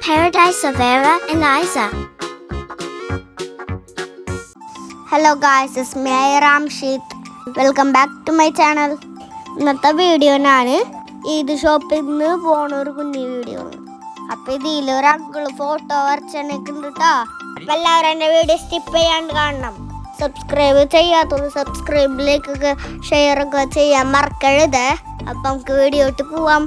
Paradise of Vera and Isa. Hello guys, it's me Ramshit. Welcome back to my channel. ഇന്നത്തെ video ഞാൻ ഈദ് ഷോപ്പിൽ നിന്ന് പോണ ഒരു കുഞ്ഞു വീഡിയോ ആണ്. അപ്പോൾ ഇതിലൊരു അങ്കിള് ഫോട്ടോ വരച്ചെനിക്ക് ഉണ്ട് കേട്ടോ. അപ്പോൾ എല്ലാവരും എൻ്റെ വീഡിയോ സ്കിപ്പ് ചെയ്യാണ്ട് കാണണം. സബ്സ്ക്രൈബ് ചെയ്യാത്തത് സബ്സ്ക്രൈബിലേക്കൊക്കെ ഷെയർ ഒക്കെ ചെയ്യാൻ മറക്കരുത്. അപ്പം നമുക്ക് വീഡിയോട്ട് പോവാം.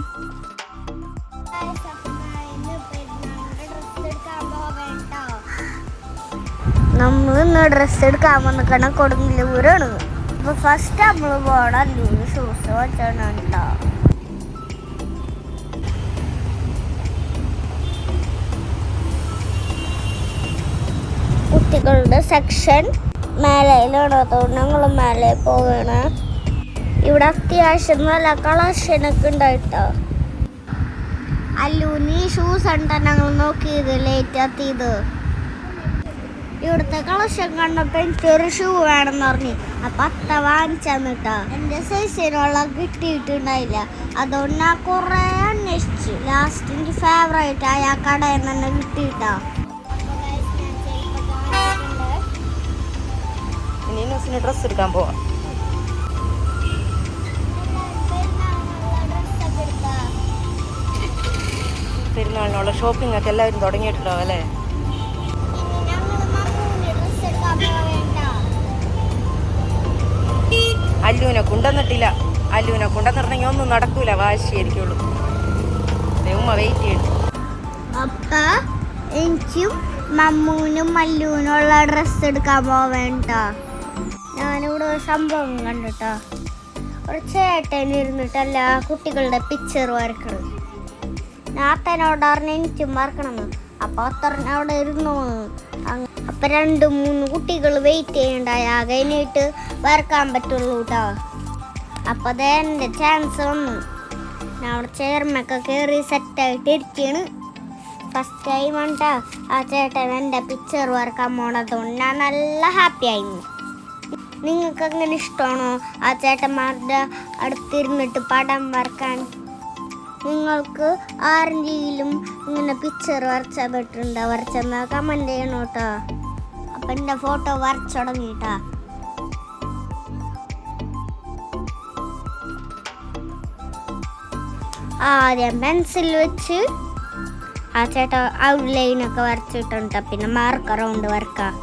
നമ്മൾ ഇന്ന് ഡ്രസ്സ് എടുക്കാൻ വന്നിക്കണ കൊടുങ്ങല്ലൂരാണ്. അപ്പോൾ ഫസ്റ്റ് നമ്മൾ പോകണം അല്ലൂര് ഷൂസ് വെച്ചാണ് കേട്ടോ. കുട്ടികളുടെ സെക്ഷൻ മേലയിലാണ്, അതുകൊണ്ട് ഞങ്ങൾ മേലെ പോകണ. ഇവിടെ അത്യാവശ്യം നല്ല കളക്ഷനൊക്കെ ഉണ്ടായിട്ടോ. അല്ലൂന് ഷൂസ് ഉണ്ട് ഞങ്ങൾ നോക്കിയത് ലേറ്റ് എത്തിയത്. ഇവിടുത്തെ കളക്ഷൻ കണ്ടപ്പോൾ എനിക്കൊരു ഷൂ വേണമെന്ന് പറഞ്ഞു. അപ്പം അത്ത വാങ്ങിച്ചാന്ന് കേട്ടോ. എൻ്റെ സൈസിനുള്ള കിട്ടിയിട്ടുണ്ടായില്ല, അതുകൊണ്ട് ഞാൻ കുറേ അന്വേഷിച്ചു. ലാസ്റ്റ് എനിക്ക് ഫേവറേറ്റ് ആയ ആ കടയിൽ നിന്ന് തന്നെ കിട്ടിയിട്ടോ. ഡ്രസ് എടുക്കാൻ പോവാം. പെരുന്നാളിനുള്ള ഷോപ്പിംഗ് ഒക്കെ എല്ലാവരും തുടങ്ങിയിട്ടുണ്ടാവും അല്ലേ? അല്ലൂനെ കൊണ്ടുവന്നിട്ടില്ല. അല്ലൂനെ കൊണ്ടുവന്നിട്ടുണ്ടെങ്കിൽ ഒന്നും നടക്കൂല, വാശിയായിരിക്കുള്ളൂ. ഉമ്മ വെയിറ്റ് ചെയ്യണം. അപ്പൊ എനിക്കും മമ്മൂനും മല്ലൂനുള്ള ഡ്രസ്സ് എടുക്കാൻ പോവേണ്ട. ഞാനിവിടെ ഒരു സംഭവം കണ്ടിട്ടോ. ഒരു ചേട്ടൻ ഇരുന്നിട്ടല്ല കുട്ടികളുടെ പിക്ചർ വരക്കണം. ഞാൻ അത്തനോട് പറഞ്ഞ എനിക്കും വരക്കണമെന്ന്. അപ്പോൾ അത്തറിന് അവിടെ ഇരുന്നു. അപ്പം 2-3 കുട്ടികൾ വെയിറ്റ് ചെയ്യണ്ടായി. കഴിഞ്ഞിട്ട് വരക്കാൻ പറ്റുള്ളൂ കേട്ടോ. അപ്പം അത് എൻ്റെ ചാൻസ് വന്നു. ഞാൻ അവിടെ ചെയർമൊക്കെ കയറി സെറ്റായിട്ട് ഇരിക്കുകയാണ്. ഫസ്റ്റ് ടൈം കേട്ടോ ആ ചേട്ടൻ എൻ്റെ പിക്ചർ വരക്കാൻ പോണതുകൊണ്ട് ഞാൻ നല്ല ഹാപ്പി ആയിരുന്നു. നിങ്ങൾക്ക് അങ്ങനെ ഇഷ്ടമാണോ ആ ചേട്ടന്മാരുടെ അടുത്തിരുന്നിട്ട് പടം വരക്കാൻ? നിങ്ങൾക്ക് ആരെങ്കിലും ഇങ്ങനെ പിക്ചർ വരച്ചാൽ പറ്റുന്നുണ്ടോ? വരച്ചെന്നാ കമൻറ്റ് ചെയ്യണം കേട്ടോ. അപ്പം എൻ്റെ ഫോട്ടോ വരച്ചു തുടങ്ങിട്ടാ. ആദ്യം പെൻസിൽ വെച്ച് ആ ചേട്ട ഔട്ട്ലൈനൊക്കെ വരച്ചിട്ടുണ്ട്. പിന്നെ മാർക്കർ കൊണ്ട് വരക്കാം.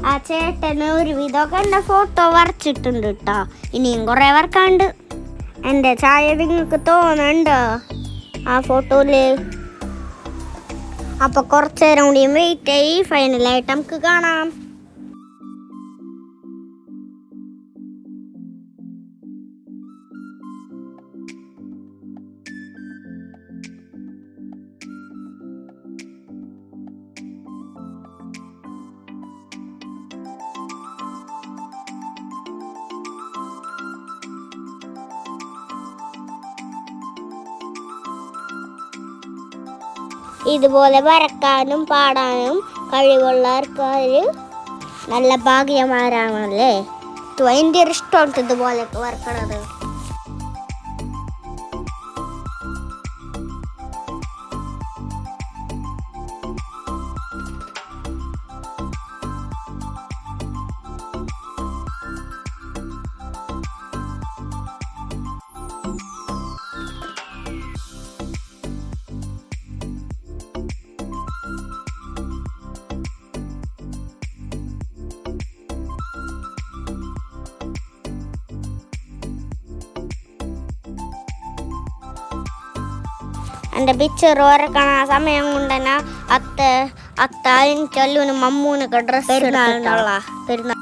ആ ചേട്ടന് ഒരുവിധമൊക്കെ എൻ്റെ ഫോട്ടോ വരച്ചിട്ടുണ്ട് കേട്ടോ. ഇനിയും കുറേ വരക്കാണ്ട്. എൻ്റെ ചായ നിങ്ങൾക്ക് തോന്നുന്നുണ്ടോ ആ ഫോട്ടോയില്? അപ്പൊ കുറച്ചു നേരം കൂടിയും വെയിറ്റ് ചെയ്യ്, ഫൈനലായിട്ട് നമുക്ക് കാണാം. ഇതുപോലെ വരക്കാനും പാടാനും കഴിവുള്ള ആൾക്കാർ നല്ല ഭാഗ്യമാരാണല്ലേ. എൻ്റെ ഒരു ഇഷ്ടമുണ്ട് ഇതുപോലെയൊക്കെ വരക്കണത്. എൻ്റെ പിക്ചർ വരക്കണ സമയം കൊണ്ട് തന്നെ അത്ത എനിക്ക് അല്ലൂനും മമ്മൂനൊക്കെ ഡ്രസ്സ് പെരുന്നാളിനുള്ള പെരുന്നാൾ.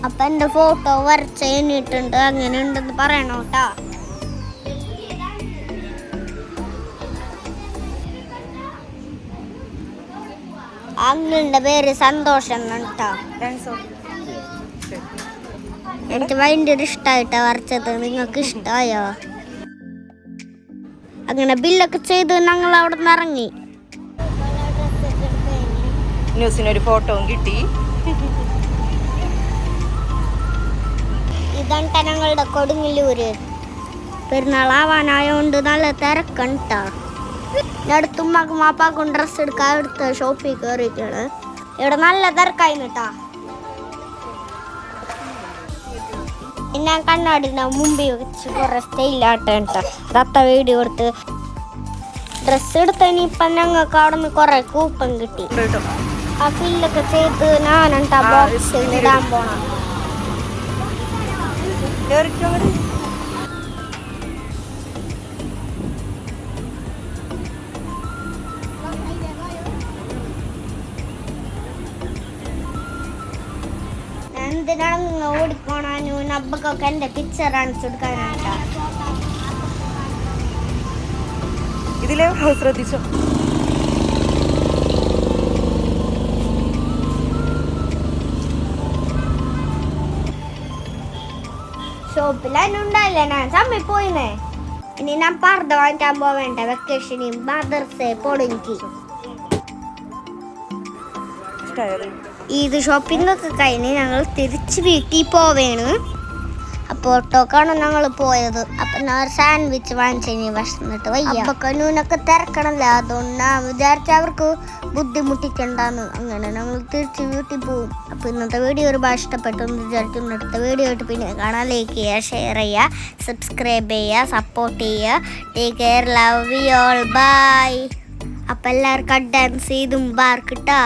അപ്പൊ എൻ്റെ ഫോട്ടോ വരച്ച് കഴിഞ്ഞിട്ടുണ്ട്. അങ്ങനെ ഉണ്ടെന്ന് പറയണോ കേട്ടോ. അങ്ങളുടെ പേര് സന്തോഷം കേട്ടോ. എനിക്ക് ഭയങ്കര ഇഷ്ടമായിട്ടാ വരച്ചത്. നിങ്ങൾക്ക് ഇഷ്ടമായോ? അങ്ങനെ ബില്ലൊക്കെ ചെയ്ത് ഞങ്ങൾ അവിടെ നിന്ന് ഇറങ്ങി. ന്യൂസിനൊരു ഫോട്ടോയും കിട്ടി. ഇതാണ് ഞങ്ങളുടെ കൊടുങ്ങല്ലൂര്. പെരുന്നാളാവാനായോണ്ട് നല്ല തിരക്കണ്ട. അടുത്ത് ഉമ്മാക്കും വാപ്പാക്കും ഡ്രസ്സ് എടുക്കാൻ എടുത്ത ഷോപ്പിൽ കയറിയിട്ടാണ്. ഇവിടെ നല്ല തിരക്കായിട്ടാ. ഞാൻ കണ്ണാടിന്റെ മുമ്പിൽ വെച്ച് കുറെ സ്റ്റൈലാട്ട തത്ത വീഡിയോ കൊടുത്ത് ഡ്രസ്സ് എടുത്തതിന് ഇപ്പം ഞങ്ങൾക്ക് അവിടെ നിന്ന് കുറെ കൂപ്പൺ കിട്ടി. ആ ഫില്ലൊക്കെ ചെയ്ത് ഞാനെന്താ ബോക്സ് ഇടാൻ പോണം. എന്തിനാണ് നിങ്ങൾ ഓടിപ്പോണു? നബ്ബക്കൊക്കെ എന്റെ പിക്ചർ കാണിച്ചു കൊടുക്കാനായിട്ടാ. ഇതിലെ ശ്രദ്ധിച്ചോ? ഷോപ്പിലുണ്ടായില്ല, ഞാൻ ചമ്മി പോയിന്നേ. ഇനി ഞാൻ പർദ്ദ വാങ്ങിക്കാൻ പോവേണ്ട. വെക്കേഷന് മദർസേ പൊടുങ്ങി. ഇത് ഷോപ്പിംഗ് ഒക്കെ കഴിഞ്ഞ് ഞങ്ങൾ തിരിച്ച് വീട്ടിൽ പോവേണ്. അപ്പോൾ ഓട്ടോക്കാണ് ഞങ്ങൾ പോയത്. അപ്പം ഞാൻ ഒരു സാൻഡ്വിച്ച് വാങ്ങിച്ചു വിശന്നിട്ട് വയ്യ. അപ്പൊ കനൂനൊക്കെ തിരക്കണല്ലോ, അതുകൊണ്ട് ഞാൻ വിചാരിച്ച അവർക്ക് ബുദ്ധിമുട്ടിക്കണ്ടെന്ന്. അങ്ങനെ ഞങ്ങൾ തിരിച്ച് വീട്ടിൽ പോകും. അപ്പോൾ ഇന്നത്തെ വീഡിയോ ഒരുപാട് ഇഷ്ടപ്പെട്ടു എന്ന് വിചാരിച്ചു. അടുത്ത വീഡിയോ ആയിട്ട് പിന്നെ കാണാൻ ലൈക്ക് ചെയ്യുക, ഷെയർ ചെയ്യുക, സബ്സ്ക്രൈബ് ചെയ്യുക, സപ്പോർട്ട് ചെയ്യുക. Take care, love you all, bye. അപ്പം എല്ലാവർക്കും ഡാൻസ് ചെയ്തും ബാർക്കിട്ടാ.